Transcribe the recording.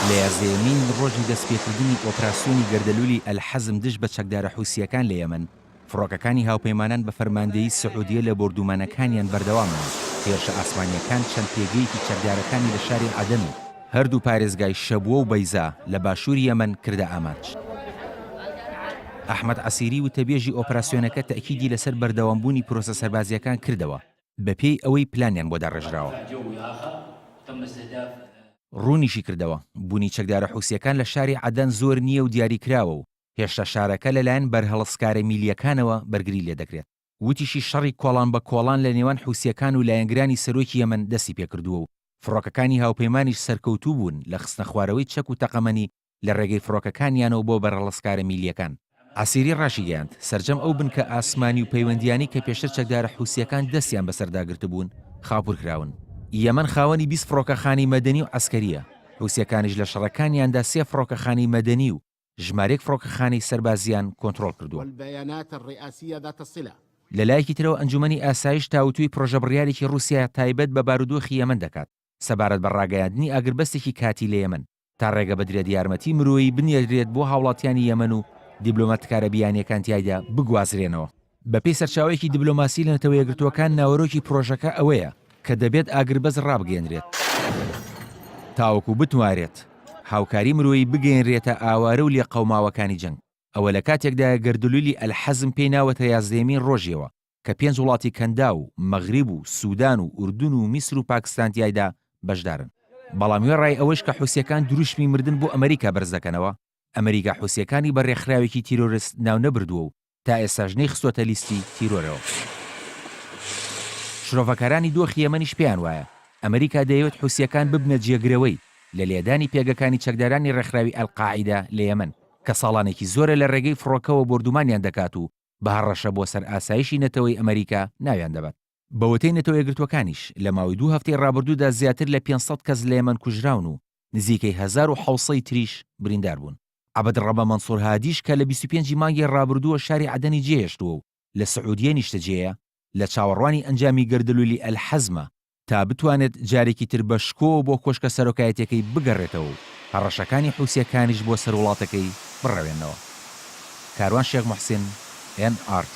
لە یازدەیەمین ڕۆژی دەستپێکردنی ئۆپراسیۆنی گەردەلوولی ئەلحەزم دژ بە چەکدارە حوسیەکان لە یەمەن، فڕۆکەکانی هاوپەیمانان بە فەرماندەیی سەعودیە لە بۆردومانەکانیان بەردەوامن. هێرشە ئاسمانیەکان چەند پێگەیەکی چەکدارەکانی لە شاری عەدەن و هەردوو پارێزگای شەبووە و بەیزا لە باشووری یەمەن کردە ئاماج. ئەحمەد عەسیری وتەبێژی ئۆپراسیۆنەکە تەئکیدی لەسەر بەردەوامبوونی پرۆسە سەربازیەکان کردەوە بەپێی ئەوەی پلانیان بۆ داڕێژراوە. ڕوونیشی کردەوە بوونی چەکدارە حوسیەکان لە شاری عەدەن زۆر نییە و دیاریکراوە و هێشتا شارەکە لەلایەن بەرهەڵسکارە میلیەکانەوە بەرگری لێ دەکرێت. وتیشی شەڕی کۆڵان بە کۆڵان لە نێوان حوسیەکان و لایەنگرانی سەرۆکی یەمەن دەستی پێکردووە و فڕۆکەکانی هاوپەیمانیش سەرکەوتوو بوون لە خستنە خوارەوەی چەک و تەقەمەنی لە ڕێگەی فڕۆکەکانیانەوە بۆ بەرهەڵسکارە میلیەکان. عەسیری ڕاشی گەیاند سەرجەم ئەو بن کە ئاسمانی و پەیوەندیانی کە پێشتر چەکدارە حوسیەکان دەستیان بەسەرداگرت بوون خاپورکراون. یەمەن خاوەنی 20 فڕۆکەخانی مەدەنی و عەسکەریە. حوسیەکانیش لە شەڕەکانیاندا 3 فڕۆکەخانی مەدەنی و ژمارەیەک فڕۆکەخانی سەربازیان کۆنتڕۆڵ کردووە. لەلایەکی ترەوە ئەنجومەنی ئاسایش تاوتوی پرۆژە بڕیارێکی رووسیا تایبەت بە بارودۆخی یەمەن دەکات سەبارەت بە ڕاگەیاندنی ئاگربەستێکی کاتی لە یەمەن تا ڕێگە بدرێت یارمەتی مرۆیی بنێردرێت بۆ هاوڵاتیانی یەمەن و دیبلۆماتکارە بیانیەکان تیایدا بگوازرێنەوە. بەپێی سەرچاوەیەکی دیبلۆماسی لە نەتەوە یەکگرتووەکان ناوەرۆکی پرۆژەکە ئەوەیە کە دەبێت ئاگربەست ڕابگەێنرێت تاوەکو بتوارێت هاوکاری مرۆیی بگەێنرێتە ئاوارە و لێ قەوماوەکانی جەنگ. ئەوە لە کاتێکدا گەردەلوولی ئەلحەزم پێی ناوەتە یازدەیەمین ڕۆژیەوە کە 5 وڵاتی کەندا و مەغریب و سوودان و ئوردون و میسر و پاکستان تیایدا بەشدارن. بەڵام وێڕای ئەوەش کە حوسیەکان دروشمی مردن بۆ ئەمریکا بەرز دەکەنەوە، ئەمریکا حوسیەکانی بە ڕێکخراوێکی تیرۆریست ناو نەبردووە و تا ئێستاش نەیخستووەتە لیستی تیرۆرەوە. شرۆڤەکارانی دۆخی یەمەنیش پێیان وایە ئەمریکا دەیەوێت حوسیەکان ببنە جێگرەوەی لە لێدانی پێگەکانی چەکدارانی ڕێکخراوی ئەلقاعیدا لە یەمەن کە ساڵانێکی زۆرە لە ڕێگەی فڕۆکەوە بۆردومانیان دەکات و بە هەڕەشە بۆ سەر ئاسایشی نەتەوەی ئەمریکا ناویان دەبات. بەوەتەی نەتەوە یەکگرتوەکانیش لە ماوەی 2 هەفتەی ڕابردوودا زیاتر لە 500 کەس لە یەمەن کوژراون و نزیکەی 1700 تریش بریندار بوون. عەبدڕەبە مەنسوور هادیش کە لە 25 مانگی ڕابردووە شاری عەدەنی جێهێشتووە و لە سەعودیە نیشتەجێیە لە چاوەڕوانی ئەنجامی گەردەلوولی ئەلحەزمە تا بتوانێت جارێکی تر بە شکۆ بۆ کۆشکە سەرۆکایەتەکەی بگەڕێتەوە و هەڕەشەکانی حوسیەکانیش بۆ سەر وڵاتەکەی بڕەوێنەوە. کاروان شێخ موحسین NRT